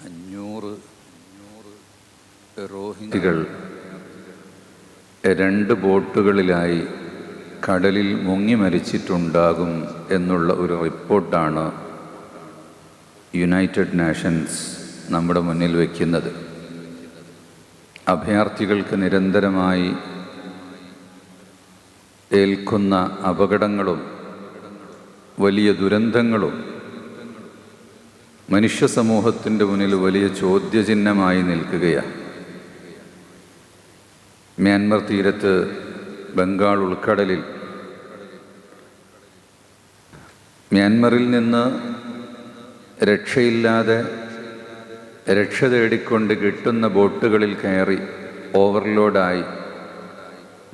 500 റോഹിംഗ്യകൾ 2 ബോട്ടുകളിലായി കടലിൽ മുങ്ങി മരിച്ചിട്ടുണ്ടാകും എന്നുള്ള ഒരു റിപ്പോർട്ടാണ് യുണൈറ്റഡ് നേഷൻസ് നമ്മുടെ മുന്നിൽ വയ്ക്കുന്നത്. അഭയാർത്ഥികൾക്ക് നിരന്തരമായി ഏൽക്കുന്ന അപകടങ്ങളും വലിയ ദുരന്തങ്ങളും മനുഷ്യ സമൂഹത്തിൻ്റെ മുന്നിൽ വലിയ ചോദ്യചിഹ്നമായി നിൽക്കുകയാണ്. മ്യാൻമർ തീരത്ത് ബംഗാൾ ഉൾക്കടലിൽ മ്യാൻമറിൽ നിന്ന് രക്ഷയില്ലാതെ രക്ഷ തേടിക്കൊണ്ട് കിട്ടുന്ന ബോട്ടുകളിൽ കയറി ഓവർലോഡായി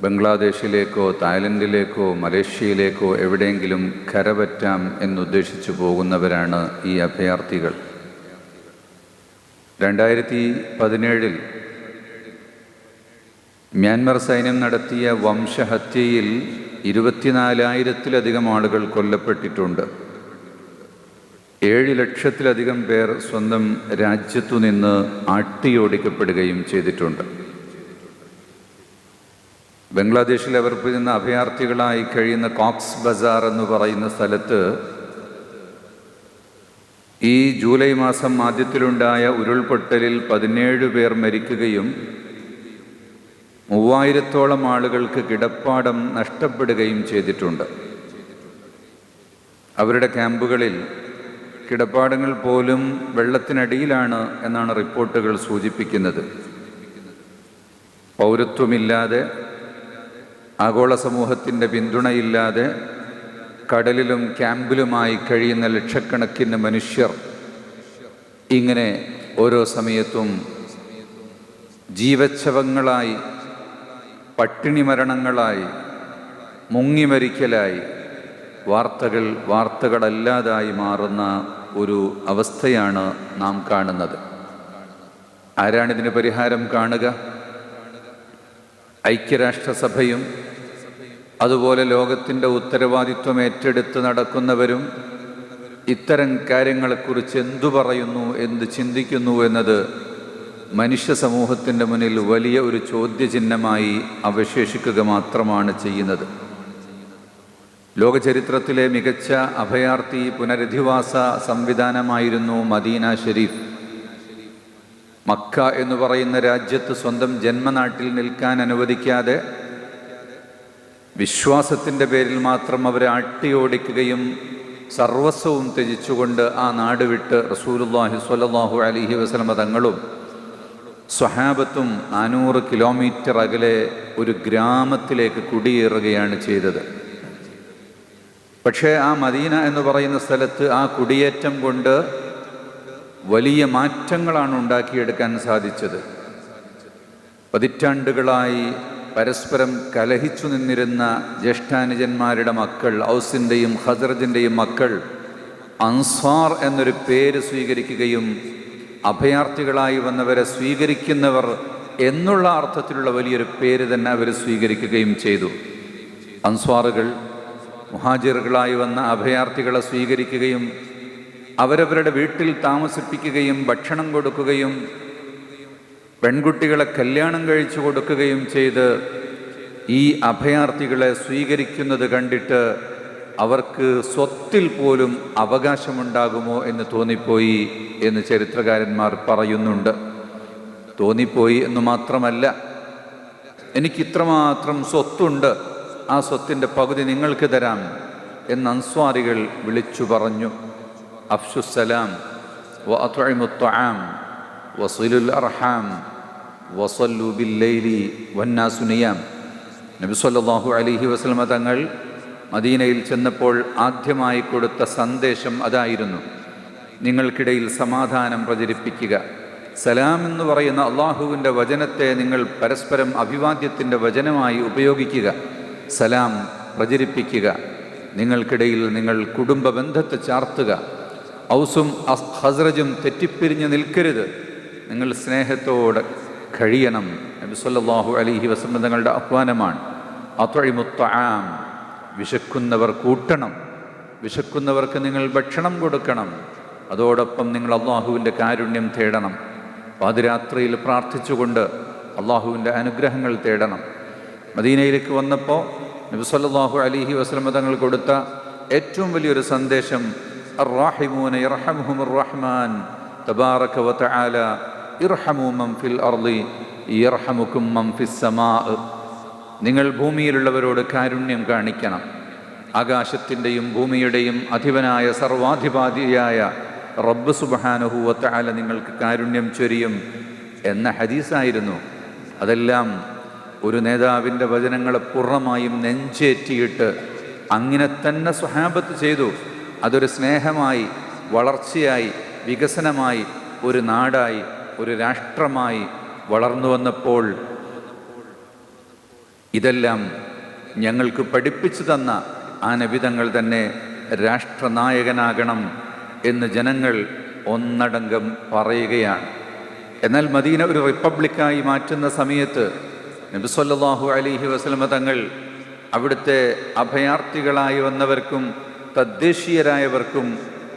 ബംഗ്ലാദേശിലേക്കോ തായ്ലൻഡിലേക്കോ മലേഷ്യയിലേക്കോ എവിടെയെങ്കിലും കരപറ്റാം എന്നുദ്ദേശിച്ചു പോകുന്നവരാണ് ഈ അഭയാർത്ഥികൾ. 2017 മ്യാൻമർ സൈന്യം നടത്തിയ വംശഹത്യയിൽ 24,000-ത്തിലധികം ആളുകൾ കൊല്ലപ്പെട്ടിട്ടുണ്ട്. 7 ലക്ഷത്തിലധികം പേർ സ്വന്തം രാജ്യത്തു നിന്ന് ആട്ടിയോടിക്കപ്പെടുകയും ചെയ്തിട്ടുണ്ട്. ബംഗ്ലാദേശിൽ അവർ നിന്ന് അഭയാർത്ഥികളായി കഴിയുന്ന കോക്സ് ബസാർ എന്ന് പറയുന്ന സ്ഥലത്ത് ഈ ജൂലൈ മാസം ആദ്യത്തിലുണ്ടായ ഉരുൾപൊട്ടലിൽ 17 പേർ മരിക്കുകയും 3000-ത്തോളം ആളുകൾക്ക് കിടപ്പാടം നഷ്ടപ്പെടുകയും ചെയ്തിട്ടുണ്ട്. അവരുടെ ക്യാമ്പുകളിൽ കിടപ്പാടങ്ങൾ പോലും വെള്ളത്തിനടിയിലാണ് എന്നാണ് റിപ്പോർട്ടുകൾ സൂചിപ്പിക്കുന്നത്. പൗരത്വമില്ലാതെ, ആഗോള സമൂഹത്തിൻ്റെ പിന്തുണയില്ലാതെ കടലിലും ക്യാമ്പിലുമായി കഴിയുന്ന ലക്ഷക്കണക്കിന് മനുഷ്യർ ഇങ്ങനെ ഓരോ സമയത്തും ജീവച്ഛവങ്ങളായി, പട്ടിണി മരണങ്ങളായി, മുങ്ങിമരിക്കലായി വാർത്തകളല്ലാതായി മാറുന്ന ഒരു അവസ്ഥയാണ് നാം കാണുന്നത്. ആരാണിതിന് പരിഹാരം കാണുക? ഐക്യരാഷ്ട്രസഭയും അതുപോലെ ലോകത്തിൻ്റെ ഉത്തരവാദിത്വം ഏറ്റെടുത്ത് നടക്കുന്നവരും ഇത്തരം കാര്യങ്ങളെക്കുറിച്ച് എന്തു പറയുന്നു, എന്ത് ചിന്തിക്കുന്നു എന്നത് മനുഷ്യ സമൂഹത്തിൻ്റെ മുന്നിൽ വലിയ ഒരു ചോദ്യചിഹ്നമായി അവശേഷിക്കുക മാത്രമാണ് ചെയ്യുന്നത്. ലോകചരിത്രത്തിലെ മികച്ച അഭയാർത്ഥി പുനരധിവാസ സംവിധാനമായിരുന്നു മദീന ഷരീഫ്. മക്ക എന്ന് പറയുന്ന രാജ്യത്ത് സ്വന്തം ജന്മനാട്ടിൽ നിൽക്കാൻ അനുവദിക്കാതെ വിശ്വാസത്തിൻ്റെ പേരിൽ മാത്രം അവരെ ആട്ടിയോടിക്കുകയും സർവസ്വവും ത്യജിച്ചുകൊണ്ട് ആ നാട് വിട്ട് റസൂലുള്ളാഹി സ്വല്ലല്ലാഹു അലൈഹി വസല്ലമ തങ്ങളും സ്വഹാബത്തും 400 കിലോമീറ്റർ അകലെ ഒരു ഗ്രാമത്തിലേക്ക് കുടിയേറുകയാണ് ചെയ്തത്. പക്ഷേ ആ മദീന എന്ന് പറയുന്ന സ്ഥലത്ത് ആ കുടിയേറ്റം കൊണ്ട് വലിയ മാറ്റങ്ങളാണ് ഉണ്ടാക്കിയെടുക്കാൻ സാധിച്ചത്. പതിറ്റാണ്ടുകളായി പരസ്പരം കലഹിച്ചു നിന്നിരുന്ന ജ്യേഷ്ഠാനുജന്മാരുടെ മക്കൾ, ഔസിൻ്റെയും ഖസറജിൻ്റെയും മക്കൾ അൻസാർ എന്നൊരു പേര് സ്വീകരിക്കുകയും അഭയാർത്ഥികളായി വന്നവരെ സ്വീകരിക്കുന്നവർ എന്നുള്ള അർത്ഥത്തിലുള്ള വലിയൊരു പേര് തന്നെ അവർ സ്വീകരിക്കുകയും ചെയ്തു. അൻസ്വാറുകൾ മുഹാജിറുകളായി വന്ന അഭയാർത്ഥികളെ സ്വീകരിക്കുകയും അവരവരുടെ വീട്ടിൽ താമസിപ്പിക്കുകയും ഭക്ഷണം കൊടുക്കുകയും പെൺകുട്ടികളെ കല്യാണം കഴിച്ചു കൊടുക്കുകയും ചെയ്ത് ഈ അഭയാർത്ഥികളെ സ്വീകരിക്കുന്നത് കണ്ടിട്ട് അവർക്ക് സ്വത്തിൽ പോലും അവകാശമുണ്ടാകുമോ എന്ന് തോന്നിപ്പോയി എന്ന് ചരിത്രകാരന്മാർ പറയുന്നുണ്ട്. തോന്നിപ്പോയി എന്ന് മാത്രമല്ല, എനിക്കിത്രമാത്രം സ്വത്തുണ്ട്, ആ സ്വത്തിൻ്റെ പകുതി നിങ്ങൾക്ക് തരാം എന്ന് അൻസ്വാരികൾ വിളിച്ചു പറഞ്ഞു. അഫ്ശുസ്സലാം വഅത്ഇമുത്ത്വആം വസിലുൽ അർഹാം വസല്ലു ബില്ലൈലി വന്നാസു നിയാം. നബി സല്ലല്ലാഹു അലൈഹി വസല്ലമ തങ്ങൾ മദീനയിൽ ചെന്നപ്പോൾ ആദ്യമായി കൊടുത്ത സന്ദേശം അതായിരുന്നു: നിങ്ങൾക്കിടയിൽ സമാധാനം പ്രചരിപ്പിക്കുക. സലാം എന്ന് പറയുന്ന അള്ളാഹുവിൻ്റെ വചനത്തെ നിങ്ങൾ പരസ്പരം അഭിവാദ്യത്തിൻ്റെ വചനമായി ഉപയോഗിക്കുക. സലാം പ്രചരിപ്പിക്കുക. നിങ്ങൾക്കിടയിൽ നിങ്ങൾ കുടുംബ ബന്ധത്തെ ചാർത്തുക. ഔസും ഖസ്റജും തെറ്റിപ്പിരിഞ്ഞ് നിൽക്കരുത്. നിങ്ങൾ സ്നേഹത്തോടെ കഴിയണം. നബി സല്ലല്ലാഹു അലൈഹി വസല്ലം തങ്ങളുടെ ആഹ്വാനമാണ്. അത്ഇമുത്ത്വആം, വിശക്കുന്നവർ കൂട്ടണം, വിശക്കുന്നവർക്ക് നിങ്ങൾ ഭക്ഷണം കൊടുക്കണം. അതോടൊപ്പം നിങ്ങൾ അള്ളാഹുവിൻ്റെ കാരുണ്യം തേടണം. പാതിരാത്രിയിൽ പ്രാർത്ഥിച്ചുകൊണ്ട് അള്ളാഹുവിൻ്റെ അനുഗ്രഹങ്ങൾ തേടണം. മദീനയിലേക്ക് വന്നപ്പോൾ നബി സല്ലല്ലാഹു അലൈഹി വസല്ലം തങ്ങൾ കൊടുത്ത ഏറ്റവും വലിയൊരു സന്ദേശം അർറാഹിമൂന യർഹമുഹുമുർ റഹ്മാൻ തബാറക വ തആല ഇർഹമു മൻ ഫിൽ അർളി യർഹമുകും മൻ ഫിസ് സമാ. നിങ്ങൾ ഭൂമിയിലുള്ളവരോട് കാരുണ്യം കാണിക്കണം. ആകാശത്തിൻ്റെയും ഭൂമിയുടെയും അധിപനായ സർവാധിപാതിയായ റബ്ബ് സുബ്ഹാനഹു വ തആല നിങ്ങൾക്ക് കാരുണ്യം ചൊരിയും എന്ന ഹദീസായിരുന്നു. അതെല്ലാം ഒരു നേതാവിൻ്റെ വചനങ്ങളെ പൂർണ്ണമായും നെഞ്ചേറ്റിയിട്ട് അങ്ങനെ തന്നെ സ്വഹാബത്ത് ചെയ്തു. അതൊരു സ്നേഹമായി, വളർച്ചയായി, വികസനമായി, ഒരു നാടായി, ഒരു രാഷ്ട്രമായി വളർന്നു വന്നപ്പോൾ ഇതെല്ലാം ഞങ്ങൾക്ക് പഠിപ്പിച്ചു തന്ന ആ നബിതങ്ങൾ തന്നെ രാഷ്ട്രനായകനാകണം എന്ന് ജനങ്ങൾ ഒന്നടങ്കം പറയുകയാണ്. എന്നാൽ മദീന ഒരു റിപ്പബ്ലിക്കായി മാറ്റുന്ന സമയത്ത് നബി സല്ലല്ലാഹു അലൈഹി വസല്ലമ തങ്ങൾ അവിടുത്തെ അഭയാർത്ഥികളായി വന്നവർക്കും തദ്ദേശീയരായവർക്കും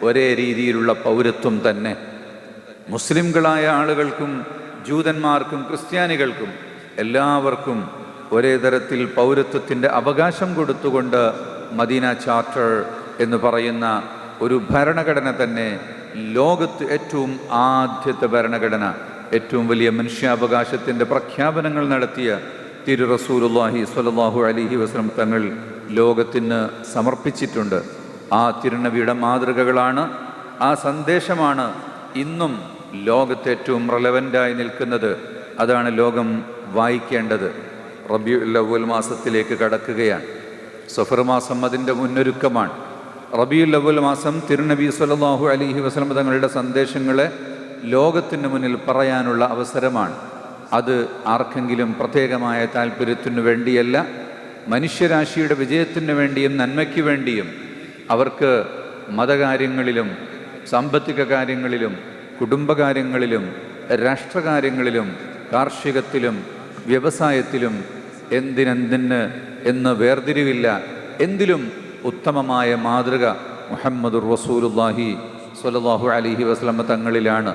ഒരേ രീതിയിലുള്ള പൗരത്വം തന്നെ. മുസ്ലിംകളായ ആളുകൾക്കും ജൂതന്മാർക്കും ക്രിസ്ത്യാനികൾക്കും എല്ലാവർക്കും ഒരേ തരത്തിൽ പൗരത്വത്തിൻ്റെ അവകാശം കൊടുത്തുകൊണ്ട് മദീന ചാർട്ടർ എന്ന് പറയുന്ന ഒരു ഭരണഘടന തന്നെ, ലോകത്ത് ഏറ്റവും ആദ്യത്തെ ഭരണഘടന, ഏറ്റവും വലിയ മനുഷ്യാവകാശത്തിൻ്റെ പ്രഖ്യാപനങ്ങൾ നടത്തിയ തിരു റസൂലുള്ളാഹി സ്വല്ലല്ലാഹു അലൈഹി വസല്ലം തങ്ങൾ ലോകത്തിന് സമർപ്പിച്ചിട്ടുണ്ട്. ആ തിരുനബിയുടെ മാതൃകകളാണ്, ആ സന്ദേശമാണ് ഇന്നും ലോകത്ത് ഏറ്റവും റെലവൻ്റായി നിൽക്കുന്നത്. അതാണ് ലോകം വായിക്കേണ്ടത്. റബീഉൽ അവ്വൽ മാസത്തിലേക്ക് കടക്കുകയാണ്. സഫർ മാസം അതിൻ്റെ മുന്നൊരുക്കമാണ്. റബീഉൽ അവ്വൽ മാസം തിരുനബി സ്വല്ലല്ലാഹു അലൈഹി വസല്ലം തങ്ങളുടെ സന്ദേശങ്ങളെ ലോകത്തിന് മുന്നിൽ പറയാനുള്ള അവസരമാണ്. അത് ആർക്കെങ്കിലും പ്രത്യേകമായ താല്പര്യത്തിനു വേണ്ടിയല്ല, മനുഷ്യരാശിയുടെ വിജയത്തിന് വേണ്ടിയും നന്മയ്ക്ക് വേണ്ടിയും അവർക്ക് മതകാര്യങ്ങളിലും സാമ്പത്തിക കാര്യങ്ങളിലും കുടുംബകാര്യങ്ങളിലും രാഷ്ട്രകാര്യങ്ങളിലും കാർഷികത്തിലും വ്യവസായത്തിലും എന്തിനെന്തിന് എന്ന് വേർതിരിവില്ല, എന്തിലും ഉത്തമമായ മാതൃക മുഹമ്മദുർ റസൂലുള്ളാഹി സ്വല്ലല്ലാഹു അലൈഹി വസല്ലം തങ്ങളിലാണ്.